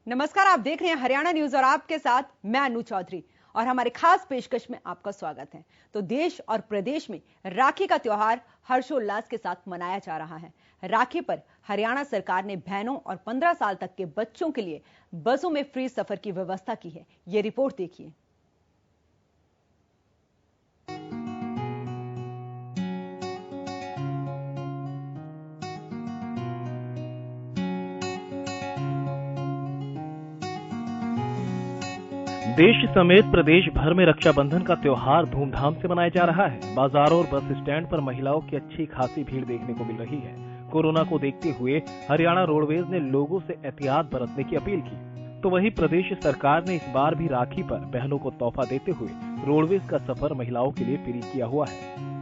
नमस्कार, आप देख रहे हैं हरियाणा न्यूज और आपके साथ मैं अनु चौधरी और हमारे खास पेशकश में आपका स्वागत है। तो देश और प्रदेश में राखी का त्योहार हर्षोल्लास के साथ मनाया जा रहा है। राखी पर हरियाणा सरकार ने बहनों और 15 साल तक के बच्चों के लिए बसों में फ्री सफर की व्यवस्था की है। ये रिपोर्ट देखिए। देश समेत प्रदेश भर में रक्षाबंधन का त्योहार धूमधाम से मनाया जा रहा है। बाजारों और बस स्टैंड पर महिलाओं की अच्छी खासी भीड़ देखने को मिल रही है। कोरोना को देखते हुए हरियाणा रोडवेज ने लोगों से एहतियात बरतने की अपील की। तो वहीं प्रदेश सरकार ने इस बार भी राखी पर बहनों को तोहफा देते हुए रोडवेज का सफर महिलाओं के लिए फ्री किया हुआ है।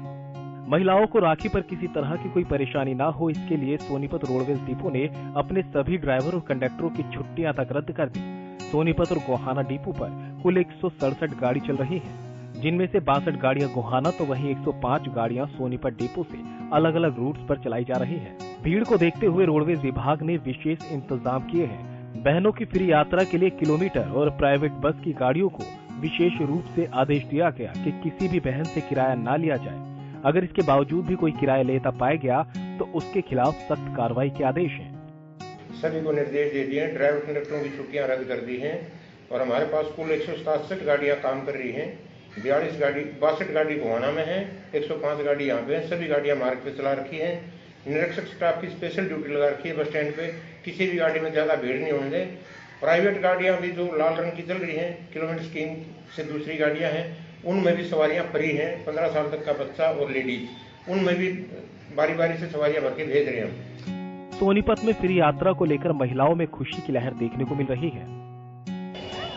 महिलाओं को राखी पर किसी तरह की कोई परेशानी न हो, इसके लिए सोनीपत रोडवेज डिपो ने अपने सभी ड्राइवर और कंडक्टरों की छुट्टियां तक रद्द कर दी। सोनीपत और गोहाना डिपो पर कुल 167 गाड़ी चल रही हैं, जिनमें से 62 गाड़ियां गोहाना तो वहीं 105 गाड़ियां सोनीपत डिपो से अलग अलग रूट्स पर चलाई जा रही हैं। भीड़ को देखते हुए रोडवेज विभाग ने विशेष इंतजाम किए हैं। बहनों की फ्री यात्रा के लिए किलोमीटर और प्राइवेट बस की गाड़ियों को विशेष रूप से आदेश दिया गया कि किसी भी बहन से किराया न लिया जाए। अगर इसके बावजूद भी कोई किराया लेता पाया गया तो उसके खिलाफ सख्त कार्रवाई के आदेश हैं। सभी को निर्देश दे दिए हैं। ड्राइवर कंडक्टरों की छुट्टियां रद्द कर दी हैं और हमारे पास कुल 167 गाड़ियां काम कर रही हैं। 62 गाड़ी गोहाना में है, 105 गाड़ी यहाँ पे है। सभी गाड़ियां मार्ग पे चला रखी हैं। निरीक्षक स्टाफ की स्पेशल ड्यूटी लगा रखी है बस स्टैंड पे। किसी भी गाड़ी में ज्यादा भीड़ नहीं होने दे। प्राइवेट गाड़ियां भी जो लाल रंग की चल रही हैं, किलोमीटर स्कीम से दूसरी गाड़ियां हैं, उनमें भी सवारियां फ्री हैं। 15 साल तक का बच्चा और लेडीज, उनमें भी बारी बारी से सवारियां भर के भेज रहे हैं। सोनीपत में फ्री यात्रा को लेकर महिलाओं में खुशी की लहर देखने को मिल रही है।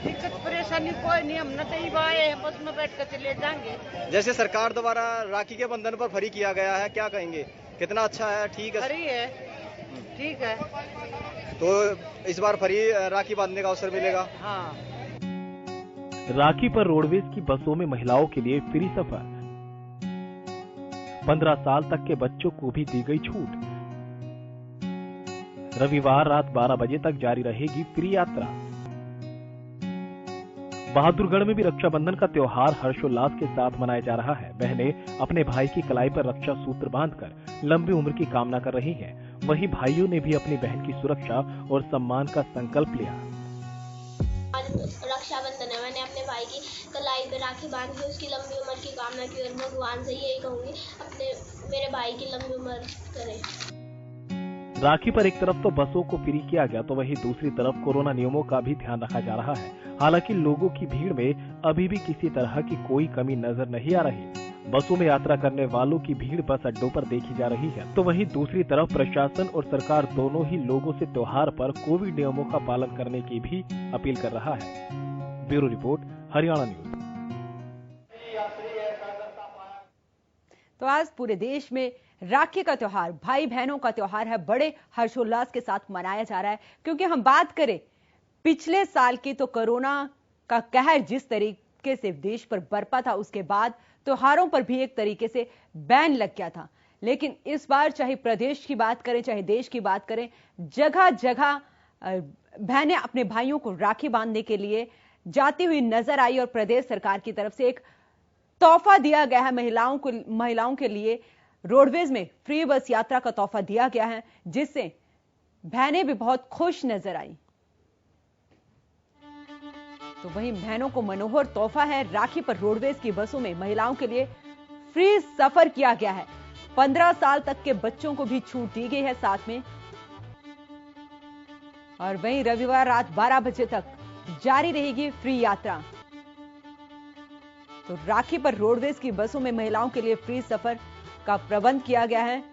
दिक्कत परेशानी कोई नहीं, हम नतईब आए हैं, बस में बैठ कर चले जाएंगे। जैसे सरकार द्वारा राखी के बंधन पर फ्री किया गया है, क्या कहेंगे? कितना अच्छा है? ठीक है, फ्री है, ठीक है। तो इस बार फ्री राखी बांधने का अवसर मिलेगा। हाँ, राखी पर रोडवेज की बसों में महिलाओं के लिए फ्री सफर, 15 साल तक के बच्चों को भी दी गई छूट। रविवार रात 12 बजे तक जारी रहेगी फ्री यात्रा। बहादुरगढ़ में भी रक्षाबंधन का त्योहार हर्षोल्लास के साथ मनाया जा रहा है। बहनें अपने भाई की कलाई पर रक्षा सूत्र बांधकर लंबी उम्र की कामना कर रही हैं। वहीं भाइयों ने भी अपनी बहन की सुरक्षा और सम्मान का संकल्प लिया। रक्षाबंधन है, मैंने अपने भाई की कलाई पे राखी बांध के उसकी लंबी उम्र की कामना की और भगवान से यही कहूंगी अपने मेरे भाई की लंबी उम्र करे। राखी पर एक तरफ तो बसों को फ्री किया गया तो वहीं दूसरी तरफ कोरोना नियमों का भी ध्यान रखा जा रहा है। हालांकि लोगों की भीड़ में अभी भी किसी तरह की कोई कमी नजर नहीं आ रही। बसों में यात्रा करने वालों की भीड़ बस अड्डों पर देखी जा रही है, तो वहीं दूसरी तरफ प्रशासन और सरकार दोनों ही लोगों से त्योहार पर कोविड नियमों का पालन करने की भी अपील कर रहा है। Bureau report, Haryana news. तो आज पूरे देश में राखी का त्योहार, भाई बहनों का त्योहार है, बड़े हर्षोल्लास के साथ मनाया जा रहा है। क्योंकि हम बात करें पिछले साल की तो कोरोना का कहर जिस तरीके से देश पर बरपा था, उसके बाद त्योहारों पर भी एक तरीके से बैन लग गया था। लेकिन इस बार चाहे प्रदेश की बात करें चाहे देश की बात करें, जगह जगह बहनें अपने भाइयों को राखी बांधने के लिए जाती हुई नजर आई और प्रदेश सरकार की तरफ से एक तोहफा दिया गया है महिलाओं के लिए। रोडवेज में फ्री बस यात्रा का तोहफा दिया गया है, जिससे बहनें भी बहुत खुश नजर आई। तो वहीं बहनों को मनोहर तोहफा है। राखी पर रोडवेज की बसों में महिलाओं के लिए फ्री सफर किया गया है। 15 साल तक के बच्चों को भी छूट दी गई है साथ में। और वहीं रविवार रात 12 बजे तक जारी रहेगी फ्री यात्रा। तो राखी पर रोडवेज की बसों में महिलाओं के लिए फ्री सफर का प्रबंध किया गया है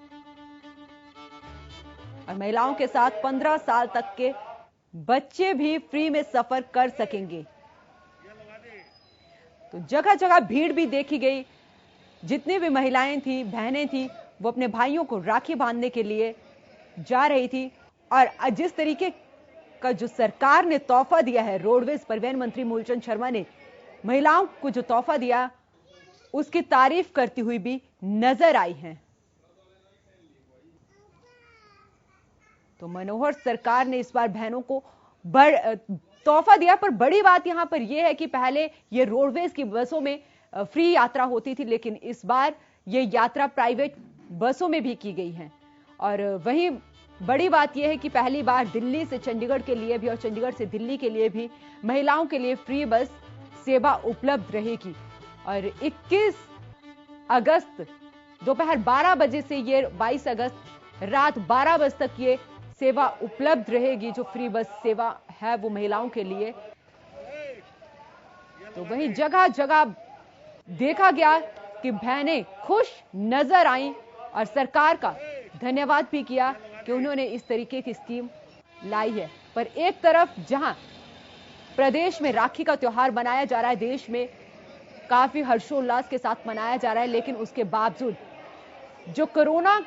और महिलाओं के साथ 15 साल तक के बच्चे भी फ्री में सफर कर सकेंगे। तो जगह जगह भीड़ भी देखी गई। जितनी भी महिलाएं थी, बहनें थी, वो अपने भाइयों को राखी बांधने के लिए जा रही थी। और जिस तरीके का जो सरकार ने तोहफा दिया है, रोडवेज परिवहन मंत्री मूलचंद शर्मा ने महिलाओं को जो तोहफा दिया, उसकी तारीफ करती हुई भी नजर आई हैं। तो मनोहर सरकार ने इस बार बहनों को तोहफा दिया। पर बड़ी बात यहां पर यह है कि पहले ये रोडवेज की बसों में फ्री यात्रा होती थी, लेकिन इस बार ये यात्रा प्राइवेट बसों में भी की गई है। और वहीं बड़ी बात यह है कि पहली बार दिल्ली से चंडीगढ़ के लिए भी और चंडीगढ़ से दिल्ली के लिए भी महिलाओं के लिए फ्री बस सेवा उपलब्ध रहेगी। और 21 अगस्त दोपहर 12 बजे से ये 22 अगस्त रात 12 बजे तक ये सेवा उपलब्ध रहेगी। जो फ्री बस सेवा है वो महिलाओं के लिए। तो वहीं जगह जगह देखा गया कि बहनें खुश नजर आईं और सरकार का धन्यवाद भी किया कि उन्होंने इस तरीके की स्कीम लाई है। पर एक तरफ जहां प्रदेश में राखी का त्योहार मनाया जा रहा है, देश में काफी हर्षोल्लास के साथ मनाया जा रहा है, लेकिन उसके बावजूद जो कोरोना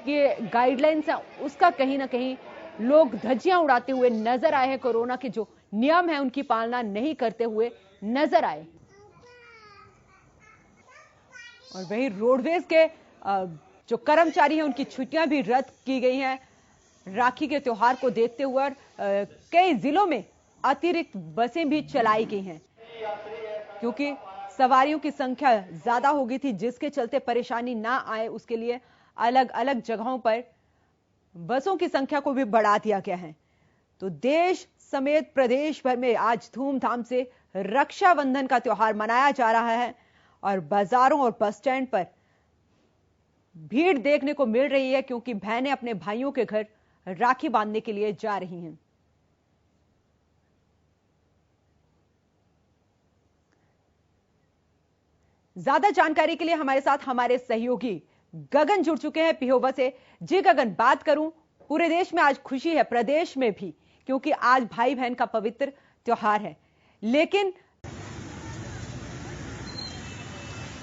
के गाइडलाइंस है उसका कहीं ना कहीं लोग धज्जियां उड़ाते हुए नजर आए हैं। कोरोना के जो नियम है उनकी पालना नहीं करते हुए नजर आए। और वहीं रोडवेज के जो कर्मचारी हैं उनकी छुट्टियां भी रद्द की गई हैं राखी के त्योहार को देखते हुए। और कई जिलों में अतिरिक्त बसें भी चलाई गई हैं क्योंकि सवारियों की संख्या ज्यादा हो गई थी, जिसके चलते परेशानी ना आए उसके लिए अलग अलग जगहों पर बसों की संख्या को भी बढ़ा दिया गया है। तो देश समेत प्रदेश भर में आज धूमधाम से रक्षाबंधन का त्योहार मनाया जा रहा है और बाजारों और बस स्टैंड पर भीड़ देखने को मिल रही है क्योंकि बहनें अपने भाइयों के घर राखी बांधने के लिए जा रही हैं। ज्यादा जानकारी के लिए हमारे साथ हमारे सहयोगी गगन जुड़ चुके हैं पिहोवा से। जी गगन, बात करूं पूरे देश में आज खुशी है, प्रदेश में भी, क्योंकि आज भाई बहन का पवित्र त्योहार है, लेकिन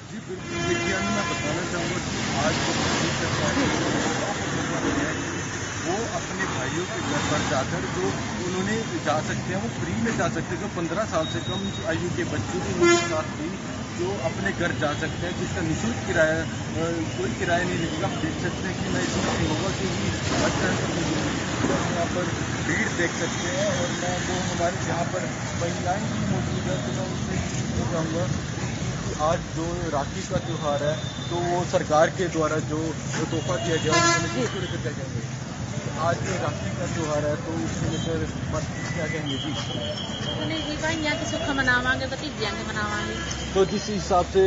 जी बिल्कुल देखिए, मैं बताना चाहूंगा कि आज वो अपने भाइयों के घर पर जाकर जो उन्होंने जा सकते हैं वो फ्री में जा सकते हैं। जो 15 साल से कम आयु के बच्चों को उनके साथ भी जो अपने घर जा सकते हैं, जिसका निःशुल्क किराया कोई किराया नहीं लगेगा। आप देख सकते हैं कि मैं इसमें पिहोवा से ही बस स्टैंड पर यहाँ पर भीड़ देख सकते हैं। और मैं वो हमारे यहाँ पर महिलाएं भी मौजूद है, तो मैं उनसे चाहूँगा आज जो राखी का त्योहार है तो वो सरकार के द्वारा जो तोहफा दिया गया उन्होंने किसको लेकर क्या कहेंगे? आज जो राखी का त्योहार है तो उसको लेकर क्या कहेंगे जी? भाइयां की सुख मनावांगे, भतीजियां के मनावांगे। तो जिस हिसाब से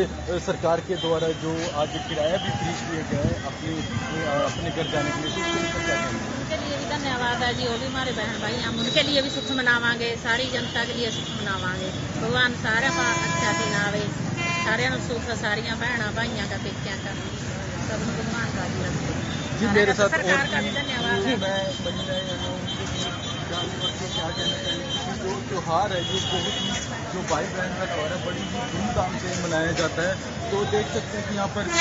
सरकार के द्वारा जो आज किराया भी फ्री किया गया है अपने घर जाने के लिए, तो उसको लेकर क्या कहेंगे? उनके लिए भी धन्यवाद है जी, वो भी हमारे बहन भाई, हम उनके लिए भी सुख मनावांगे, सारी जनता के लिए सुख मनावांगे। भगवान सारे पर अच्छा दिन आवे, सारे सुख, सारिया भैन भाइयों का पेकिया का सब भगवान का जी रखे जी। मेरे साथ सरकार का भी धन्यवाद है। मैं क्या कहना चाहिए, जो त्योहार है ये बहुत ही जो भाई बहन का त्योहार है बड़ी ही धूमधाम से मनाया जाता है। तो देख सकते हैं कि यहाँ पर किस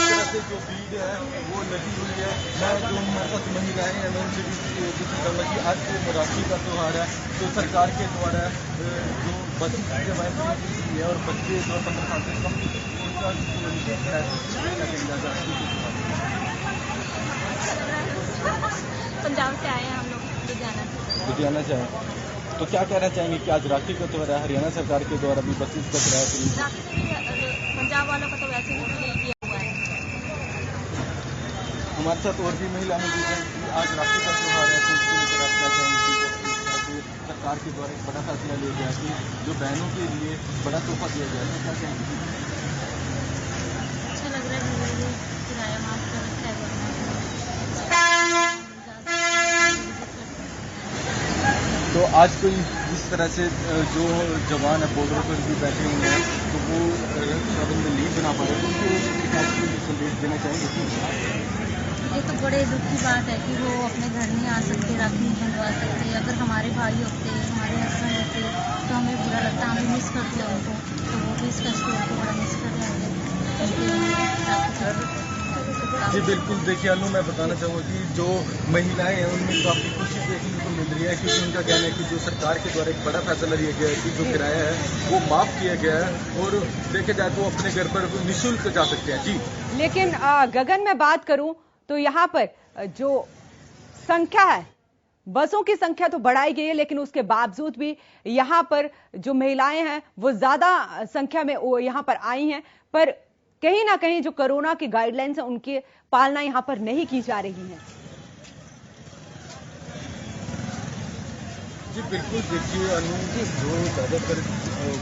तरह से जो भीड़ है वो लगी हुई है। मैं जो हमारे साथ महिलाएं हैं मैं उनसे भी पूछना चाहूँगा कि आज जो राखी का त्योहार है तो सरकार के द्वारा जो बस की सेवाएं है और बच्चे जो 15 साल से कम पंजाब से आए हैं हम लोग लुधियाना से आए। तो क्या कहना चाहेंगे कि आज राखी का त्योहार है, हरियाणा सरकार के द्वारा भी बसेस का किराया फ्री, पंजाब वालों का तो वैसे भी फ्री किया हुआ है। हमारे साथ और भी महिला मौजूद हैं। आज राखी का त्योहार है तो उसको लेकर आप क्या कहेंगे? सरकार के द्वारा एक बड़ा फैसला लिया गया कि जो बहनों के लिए बड़ा तोहफा दिया गया है, तो क्या कहेंगे? अच्छा लग रहा है, किराया माफ कर रखा है। तो आज कोई जिस तरह से जो जवान है बॉर्डर पर भी बैठे हुए हैं तो वो रक्षाबंधन नहीं बना पा रहे, तो उनको संदेश देना चाहेंगे? ये तो बड़े दुख की बात है कि वो अपने घर नहीं आ सकते, राखी नहीं बंधवा सकते। अगर हमारे भाई होते, हमारे हस्बैंड होते तो हमें बुरा लगता, हम भी मिस करते हैं उनको। तो वो भी इस फेस्टिवल को बड़ा मिस कर रहे हैं। जी बिल्कुल देखिए अनु, मैं बताना चाहूँगा कि जो महिलाएं हैं उनमें काफ़ी खुशी देखने को मिल रही है, क्योंकि उनका कहना है कि जो सरकार के द्वारा एक बड़ा फैसला लिया गया है कि जो किराया है वो माफ़ किया गया है और देखे जाए तो अपने घर पर निःशुल्क जा सकते हैं। जी लेकिन गगन मैं बात करूं तो यहाँ पर जो संख्या है बसों की संख्या तो बढ़ाई गई है, लेकिन उसके बावजूद भी यहाँ पर जो महिलाएं हैं वो ज्यादा संख्या में वो यहाँ पर आई हैं, पर कहीं ना कहीं जो कोरोना की गाइडलाइंस है उनकी पालना यहाँ पर नहीं की जा रही है। जी बिल्कुल, देखिए अनु, जो ज़्यादातर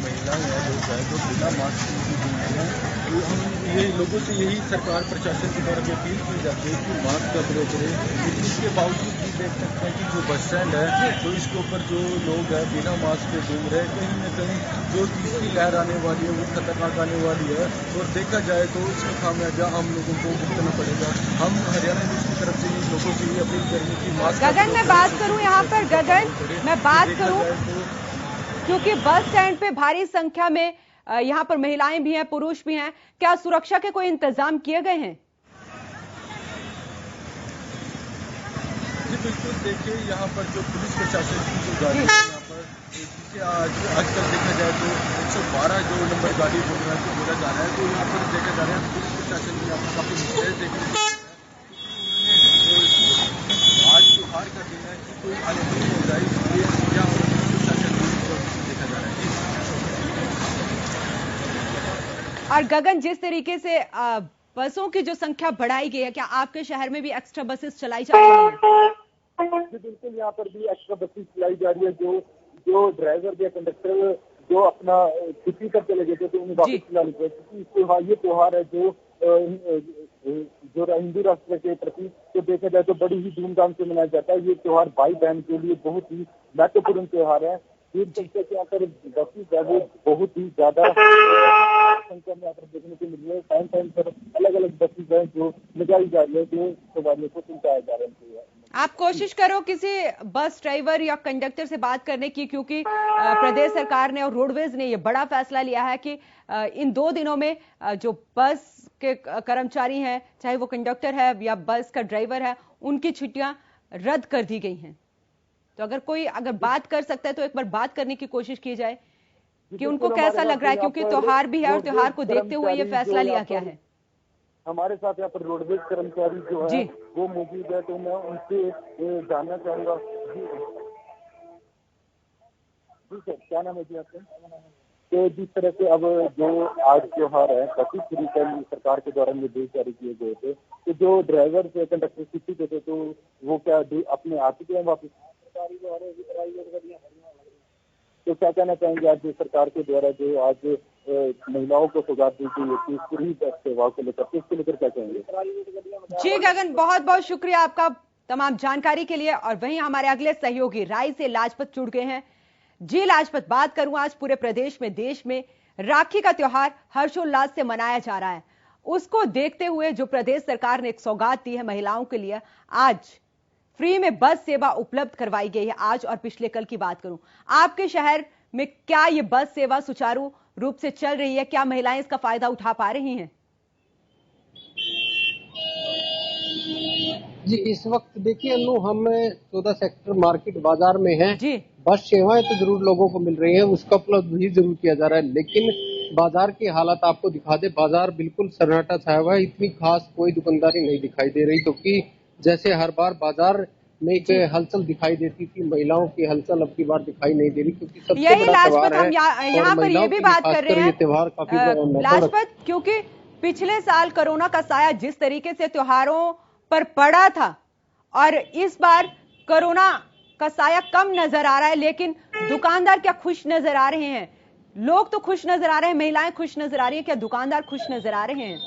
महिलाएं हैं, लोग हैं जो बिना मास्क की घूमते हैं, तो हम ये लोगों से यही सरकार प्रशासन की तरफ अपील की जाती है कि मास्क का प्रयोग करें। लेकिन इसके बावजूद भी देख सकते हैं कि जो बस स्टैंड है तो इसके ऊपर जो लोग हैं बिना मास्क के घूम रहे हैं। कहीं ना कहीं जो तीसरी लहर आने वाली है वो खतरनाक आने वाली है, और देखा जाए तो इसमें खामियाजा हम लोगों को भुगतना पड़ेगा। हम हरियाणा न्यूज़ की तरफ से लोगों से ये अपील करेंगे कि मास्क। गगन, मैं बात करूं यहाँ पर, गगन मैं बात करूं, क्योंकि बस स्टैंड पे भारी संख्या में यहाँ पर महिलाएं भी हैं, पुरुष भी हैं, क्या सुरक्षा के कोई इंतजाम किए गए हैं? जी बिल्कुल, देखिए यहाँ पर जो पुलिस प्रशासन की जो गाड़ी है यहाँ पर, जिसे आजकल देखा जाए तो 112 जो नंबर गाड़ी बोला जा रहा है, तो यहाँ पर देखा जा रहा है पुलिस प्रशासन की यहाँ पर काफी मुस्तैद देखने को मिल रहा है। आज त्योहार का दिन है कि कोई अनहोनी हो जाए, इसलिए यहाँ पर पुलिस प्रशासन देखा जा रहा है। और गगन, जिस तरीके से बसों की जो संख्या बढ़ाई गई है, क्या आपके शहर में भी एक्स्ट्रा बसेस चलाई जा रही हैं? जी बिल्कुल, यहाँ पर भी एक्स्ट्रा बसेस चलाई जा रही है। जो ड्राइवर या कंडक्टर जो अपना छुट्टी कर चले गए थे तो उन्हें वापस चला लिया, क्योंकि ये त्योहार है जो हिंदू राष्ट्र के प्रति तो देखा जाए तो बड़ी ही धूमधाम से मनाया जाता है। ये त्योहार भाई बहन के लिए बहुत ही महत्वपूर्ण त्योहार है। यहाँ पर बसेस है वो बहुत ही ज्यादा संख्या में यहाँ पर देखने को मिल रही है। टाइम टाइम पर अलग अलग बसेस है जो लगाई जा रही है, जो सवारियों को पहुंचाया जा रहा है। आप कोशिश करो किसी बस ड्राइवर या कंडक्टर से बात करने की, क्योंकि प्रदेश सरकार ने और रोडवेज ने यह बड़ा फैसला लिया है कि इन 2 दिनों में जो बस के कर्मचारी हैं, चाहे वो कंडक्टर है या बस का ड्राइवर है, उनकी छुट्टियां रद्द कर दी गई हैं। तो अगर बात कर सकता है तो एक बार बात करने की कोशिश की जाए कि उनको कैसा लग रहा है, क्योंकि त्योहार भी है और त्योहार को देखते हुए ये फैसला लिया गया है। हमारे साथ यहाँ पर रोडवेज कर्मचारी जो है वो मौजूद है, तो मैं उनसे जानना चाहूंगा। जी सर, क्या नाम है जी आपका? तो जिस तरह से अब जो आज त्योहार है, 25 तारीख सरकार के द्वारा निर्देश जारी किए गए थे, तो जो ड्राइवर से कंडक्टर छुट्टी देते तो वो क्या अपने आ चुके हैं वापस? तो क्या कहना चाहेंगे आज सरकार के द्वारा जो आज महिलाओं को सौगात दी गई है पूरी सेवाओं को लेकर, इसको लेकर क्या कहेंगे? जी गगन, बहुत बहुत शुक्रिया आपका तमाम जानकारी के लिए। और वहीं हमारे अगले सहयोगी राय से लाजपत जुड़ गए हैं। जी लाजपत, बात करूं, आज पूरे प्रदेश में, देश में राखी का त्योहार हर्षोल्लास से मनाया जा रहा है। उसको देखते हुए जो प्रदेश सरकार ने एक सौगात दी है महिलाओं के लिए, आज फ्री में बस सेवा उपलब्ध करवाई गई है। आज और पिछले कल की बात करूं, आपके शहर में क्या ये बस सेवा सुचारू रूप से चल रही है? क्या महिलाएं इसका फायदा उठा पा रही हैं? जी, इस वक्त देखिए अनु, हम 14 सेक्टर मार्केट बाजार में हैं। जी, बस सेवाएं तो जरूर लोगों को मिल रही है, उसका उपलब्ध भी जरूर किया जा रहा है, लेकिन बाजार की हालत आपको दिखा दे। बाजार बिल्कुल सन्नाटा छाया हुआ है, इतनी खास कोई दुकानदारी नहीं दिखाई दे रही, क्योंकि जैसे हर बार बाजार में एक हलचल दिखाई देती थी, महिलाओं की हलचल अब की बार दिखाई नहीं दे रही, क्योंकि सबसे बड़ा त्योहार है। यहाँ पर ये भी बात कर रहे हैं त्योहार काफी लाजपत, क्योंकि पिछले साल कोरोना का साया जिस तरीके से त्योहारों पर पड़ा था और इस बार कोरोना का साया कम नजर आ रहा है, लेकिन दुकानदार क्या खुश नजर आ रहे हैं? लोग तो खुश नजर आ रहे हैं, महिलाएं खुश नजर आ रही है, क्या दुकानदार खुश नजर आ रहे हैं?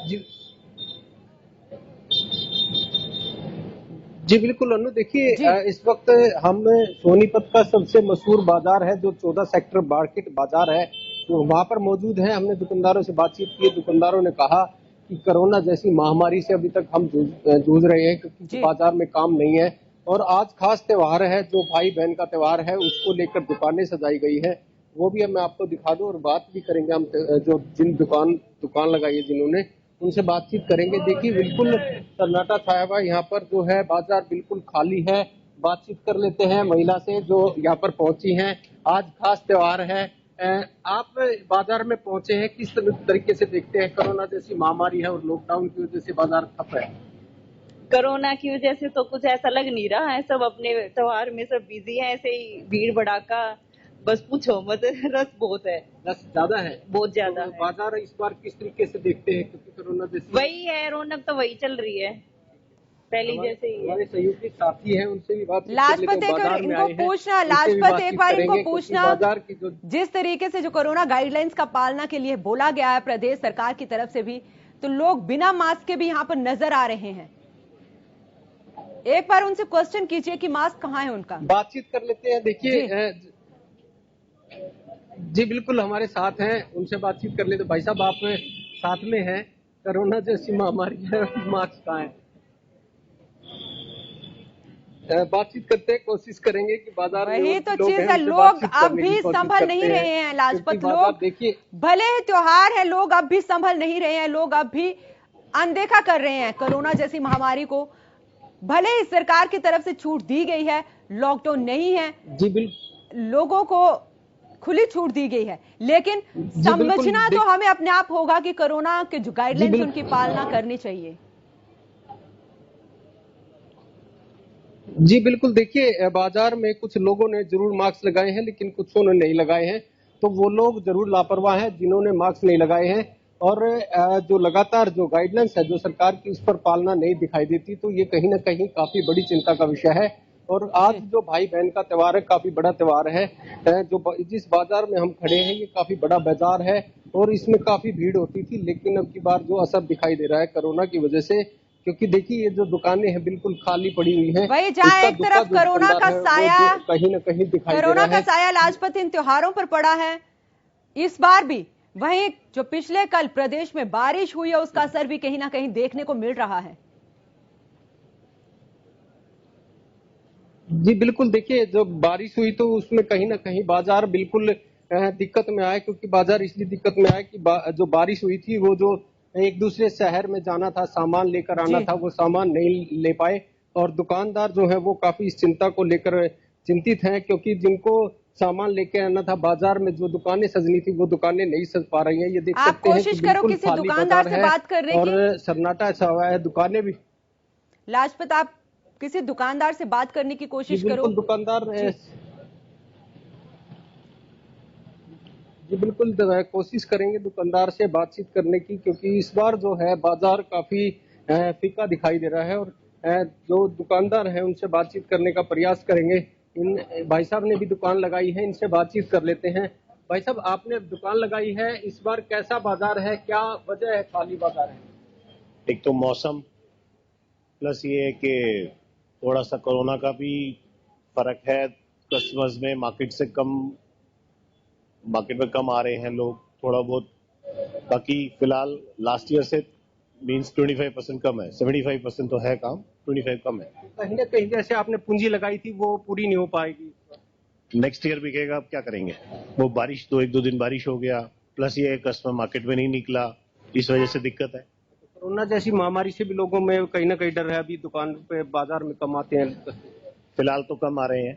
जी बिल्कुल अनु, देखिए इस वक्त हम सोनीपत का सबसे मशहूर बाजार है जो 14 सेक्टर मार्केट बाजार है, तो वहां पर मौजूद है। हमने दुकानदारों से बातचीत की, दुकानदारों ने कहा कि कोरोना जैसी महामारी से अभी तक हम जूझ रहे हैं, क्योंकि बाजार में काम नहीं है। और आज खास त्योहार है, जो भाई बहन का त्योहार है, उसको लेकर दुकानें सजाई गई है, वो भी मैं आपको दिखा दूं और बात भी करेंगे हम जो जिन दुकान लगाई है जिन्होंने, उनसे बातचीत करेंगे। देखिए बिल्कुल सन्नाटा छाया हुआ यहाँ पर जो है, बाजार बिल्कुल खाली है। बातचीत कर लेते हैं महिला से जो यहाँ पर पहुंची हैं। आज खास त्योहार है, आप बाजार में पहुंचे हैं, किस तरीके से देखते हैं? कोरोना जैसी महामारी है और लॉकडाउन की वजह से बाजार ठप है। कोरोना की वजह से तो कुछ ऐसा लग नहीं रहा है, सब अपने त्योहार में सब बिजी है, ऐसे ही भीड़ भड़ाका बस पूछो मत। रस बहुत है, रस ज्यादा है, बहुत ज्यादा तो है। बाजार इस बार किस तरीके से देखते हैं, क्योंकि कोरोना जैसी वही है, रौनक तो वही चल रही है पहले जैसे ही है। हमारे सहयोगी साथी हैं, उनसे भी बात लाजपत एक बार इनको पूछना, लाजपत एक बार इनको पूछना, बाजार की जो जिस तरीके से जो कोरोना गाइडलाइंस का पालना के लिए बोला गया है प्रदेश सरकार की तरफ से भी, तो लोग बिना मास्क के भी यहाँ पर नजर आ रहे हैं। एक बार उनसे क्वेश्चन कीजिए कि मास्क कहाँ है उनका। बातचीत कर लेते हैं। देखिए जी बिल्कुल हमारे साथ हैं, उनसे बातचीत कर लेते। भाई साहब आप साथ में हैं, कोरोना जैसी महामारी है, मास्क कहाँ है? बातचीत करते हैं, कोशिश करेंगे कि बाजार में वही तो चीज है, लोग अब भी संभल नहीं रहे हैं लाजपत। लोग देखिए भले ही त्योहार है, लोग अब भी संभल नहीं रहे हैं, लोग अब भी अनदेखा कर रहे हैं कोरोना जैसी महामारी को। भले ही सरकार की तरफ से छूट दी गई है, लॉकडाउन नहीं है जी, बिल्कुल लोगों को खुली छूट दी गई है, लेकिन समझना तो हमें अपने आप होगा कि कोरोना के जो गाइडलाइंस उनकी पालना करनी चाहिए। जी बिल्कुल, देखिए बाजार में कुछ लोगों ने जरूर मास्क लगाए हैं, लेकिन कुछों ने नहीं लगाए हैं। तो वो लोग जरूर लापरवाह हैं जिन्होंने मास्क नहीं लगाए हैं, और जो लगातार जो गाइडलाइंस है जो सरकार की, उस पर पालना नहीं दिखाई देती, तो ये कहीं ना कहीं काफी बड़ी चिंता का विषय है। और आज जो भाई बहन का त्योहार है, काफी बड़ा त्योहार है। जो जिस बाजार में हम खड़े हैं, ये काफी बड़ा बाजार है और इसमें काफी भीड़ होती थी, लेकिन अब की बार जो असर दिखाई दे रहा है कोरोना की वजह से, क्योंकि देखिए ये जो दुकानें हैं बिल्कुल खाली पड़ी हुई हैं। वही जहाँ एक तरफ कोरोना का साया कहीं न कहीं दिखाई दे रहा है, कोरोना का साया लाजपत इन त्योहारों पर पड़ा है इस बार भी। वहीं जो पिछले कल प्रदेश में बारिश हुई है, उसका असर भी कहीं ना कहीं देखने को मिल रहा है। जी बिल्कुल, देखिए जब बारिश हुई तो उसमें कहीं ना कहीं बाजार बिल्कुल दिक्कत में आया, क्योंकि बाजार इसलिए दिक्कत में आया कि जो बारिश हुई थी, वो जो एक दूसरे शहर में जाना था, सामान लेकर आना था, वो सामान नहीं ले पाए। और दुकानदार जो है वो काफी इस चिंता को लेकर चिंतित हैं, क्योंकि जिनको सामान लेके आना था, बाजार में जो दुकानें सजनी थी वो दुकानें नहीं सज पा रही हैं। ये देख सकते हैं कोशिश करो किसी दुकानदार से बात करने की, और सन्नाटा छा हुआ है, दुकानें भी। लाजपत आप किसी दुकानदार से बात करने की कोशिश करो। दुकानदार जी बिल्कुल कोशिश करेंगे दुकानदार से बातचीत करने की, क्योंकि इस बार जो है बाजार काफी फीका दिखाई दे रहा है। और जो दुकानदार है उनसे बातचीत करने का प्रयास करेंगे। इन भाई साहब ने भी दुकान लगाई है, इनसे बातचीत कर लेते हैं। भाई साहब आपने दुकान लगाई है, इस बार कैसा बाजार है, क्या वजह है खाली बाजार है? एक तो मौसम, प्लस ये है कि थोड़ा सा कोरोना का भी फर्क है, कस्टमर्स में मार्केट में कम आ रहे हैं लोग थोड़ा बहुत। बाकी फिलहाल लास्ट ईयर से मीन्स 25% कम है, 75% तो है काम, 25 कम है। कहीं ना कहीं जैसे आपने पूंजी लगाई थी वो पूरी नहीं हो पाएगी, नेक्स्ट ईयर बिकेगा, अब क्या करेंगे। वो बारिश तो 1-2 दिन बारिश हो गया, प्लस ये कस्टमर मार्केट में नहीं निकला, इस वजह से दिक्कत है। कोरोना जैसी महामारी से भी लोगों में कहीं ना कहीं डर है, अभी दुकान पे बाजार में कम आते हैं, फिलहाल तो कम आ रहे हैं।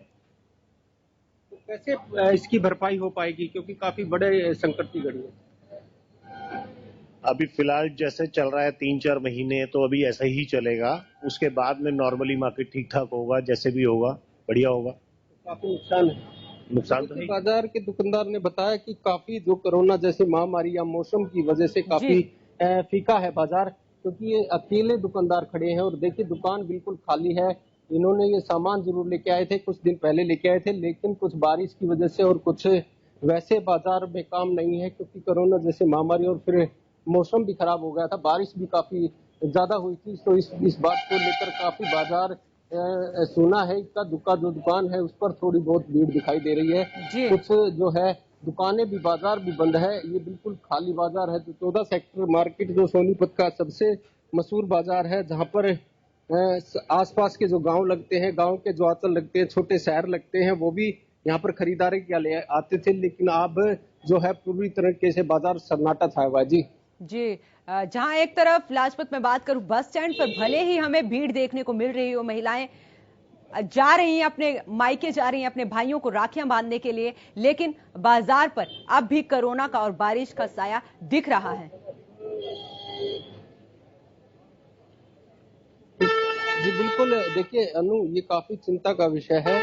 तो कैसे इसकी भरपाई हो पाएगी, क्योंकि काफी बड़े संकट की घड़ी है? अभी फिलहाल जैसे चल रहा है 3-4 महीने, तो अभी ऐसा ही चलेगा। उसके बाद में नॉर्मली मार्केट ठीक ठाक होगा, जैसे भी होगा बढ़िया होगा। काफी नुकसान तो है। बाजार के दुकानदार ने बताया कि काफी जो कोरोना जैसी महामारी या मौसम की वजह से काफी फीका है बाजार, क्योंकि ये अकेले दुकानदार खड़े हैं। और देखिए दुकान बिल्कुल खाली है। इन्होंने ये सामान जरूर लेके आए थे, कुछ दिन पहले लेके आए थे, लेकिन कुछ बारिश की वजह से और कुछ वैसे बाजार में काम नहीं है, क्योंकि कोरोना जैसी महामारी और फिर मौसम भी खराब हो गया था, बारिश भी काफी ज्यादा हुई थी। तो इस बात को लेकर काफी बाजार सुना है। इक्का दुक्का जो दुकान है उस पर थोड़ी बहुत भीड़ दिखाई दे रही है। कुछ जो है दुकानें भी, बाजार भी बंद है। ये बिल्कुल खाली बाजार है। जो 14 सेक्टर मार्केट जो सोनीपत का सबसे मशहूर बाजार है, जहाँ पर आसपास के जो गांव लगते हैं, गांव के जो आंचल लगते हैं, छोटे शहर लगते हैं, वो भी यहाँ पर खरीदारी के लिए आते थे। लेकिन अब जो है पूरी तरीके से बाजार सन्नाटा छाया हुआ है। जी, जहां एक तरफ लाजपत में बात करूं, बस स्टैंड पर भले ही हमें भीड़ देखने को मिल रही हो, महिलाएं जा रही हैं, अपने मायके जा रही हैं अपने भाइयों को राखियां बांधने के लिए, लेकिन बाजार पर अब भी कोरोना का और बारिश का साया दिख रहा है। जी बिल्कुल, देखिए अनु, ये काफी चिंता का विषय है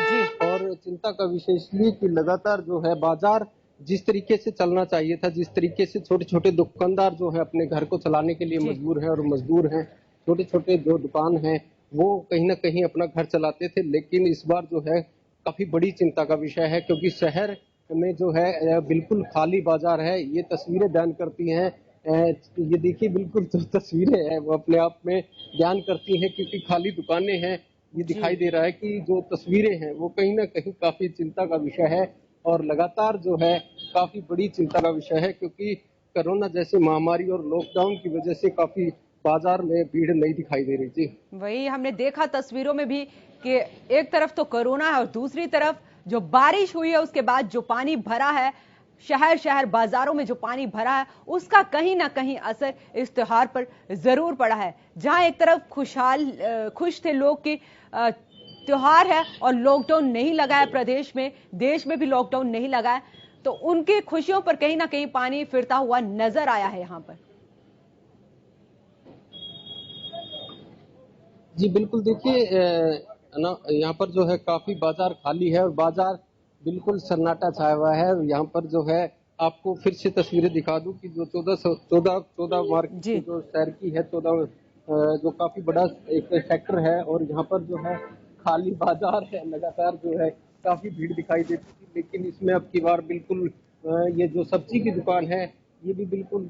और चिंता का विषय इसलिए कि लगातार जो है बाजार जिस तरीके से चलना चाहिए था, जिस तरीके से छोटे छोटे दुकानदार जो है अपने घर को चलाने के लिए मजबूर हैं और मजदूर हैं, छोटे छोटे जो दुकान हैं वो कहीं ना कहीं अपना घर चलाते थे, लेकिन इस बार जो है काफी बड़ी चिंता का विषय है क्योंकि शहर में जो है बिल्कुल खाली बाजार है। ये तस्वीरें बयान करती हैं, ये देखिए बिल्कुल जो तस्वीरें हैं वो अपने आप में बयान करती हैं क्योंकि खाली दुकानें हैं। ये दिखाई दे रहा है कि जो तस्वीरें हैं वो कहीं ना कहीं काफी चिंता का विषय है और लगातार जो है काफी बड़ी चिंता का विषय है क्योंकि कोरोना जैसी महामारी और लॉकडाउन की वजह से काफी बाजार में भीड़ नहीं दिखाई दे रही थी। वही हमने देखा तस्वीरों में भी कि एक तरफ तो कोरोना है और दूसरी तरफ जो बारिश हुई है उसके बाद जो पानी भरा है, शहर शहर बाजारों में जो पानी भरा है उसका कहीं ना कहीं असर इस त्योहार पर जरूर पड़ा है। जहां एक तरफ खुश थे लोग कि त्योहार है और लॉकडाउन नहीं लगा है प्रदेश में, देश में भी लॉकडाउन नहीं लगा है, तो उनकी खुशियों पर कहीं ना कहीं पानी फिरता हुआ नजर आया है यहाँ पर। जी बिल्कुल, देखिए यहाँ पर जो है काफी बाजार खाली है और बाजार बिल्कुल सन्नाटा छाया हुआ है। यहाँ पर जो है आपको फिर से तस्वीरें दिखा दूं कि जो 14 मार्च की जो शहर की है, 14 जो काफी बड़ा एक सेक्टर है और यहाँ पर जो है खाली बाजार है। लगातार जो है काफी भीड़ दिखाई देती थी, लेकिन इसमें अब की बार बिल्कुल ये जो सब्जी की दुकान है ये भी बिल्कुल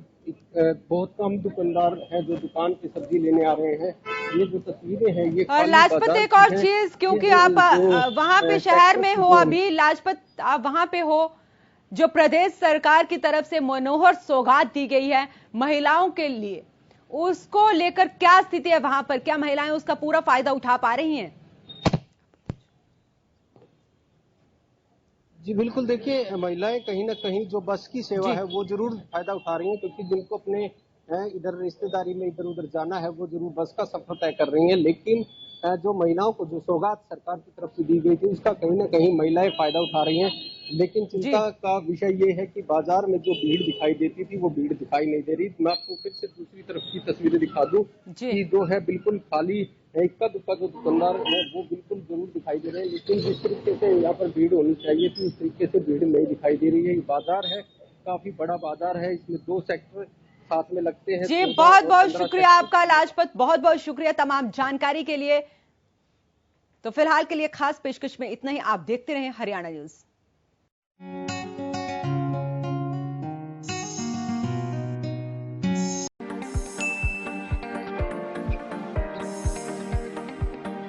बहुत कम दुकानदार हैं जो दुकान की सब्जी लेने आ रहे हैं। ये जो तस्वीरें हैं ये और लाजपत एक और चीज, क्योंकि आप वहां पे शहर में हो, अभी लाजपत आप वहां पे हो, जो प्रदेश सरकार की तरफ से मनोहर सौगात दी गई है महिलाओं के लिए, उसको लेकर क्या स्थिति है वहां पर? क्या महिलाएं उसका पूरा फायदा उठा पा रही हैं? जी बिल्कुल, देखिए महिलाएं कहीं ना कहीं जो बस की सेवा है वो जरूर फायदा उठा रही हैं क्योंकि जिनको अपने इधर रिश्तेदारी में इधर उधर जाना है वो जरूर बस का सफर तय कर रही हैं, लेकिन जो महिलाओं को जो सौगात सरकार की तरफ से दी गई थी उसका कहीं ना कहीं महिलाएं फायदा उठा रही हैं। लेकिन चिंता का विषय ये है कि बाजार में जो भीड़ दिखाई देती थी वो भीड़ दिखाई नहीं दे रही। मैं आपको फिर से दूसरी तरफ की तस्वीरें दिखा दूं कि जो है बिल्कुल खाली इक्का दुक्का जो दुकानदार है वो बिल्कुल जरूर दिखाई दे रहे हैं, लेकिन जिस तरीके से यहाँ पर भीड़ होनी चाहिए थी उस तरीके से भीड़ नहीं दिखाई दे रही है। ये बाजार है, काफी बड़ा बाजार है, इसमें 2 सेक्टर साथ में लगते हैं। जी बहुत बहुत शुक्रिया आपका लाजपत, बहुत बहुत शुक्रिया तमाम जानकारी के लिए। तो फिलहाल के लिए खास पेशकश में इतना ही। आप देखते रहें हरियाणा न्यूज।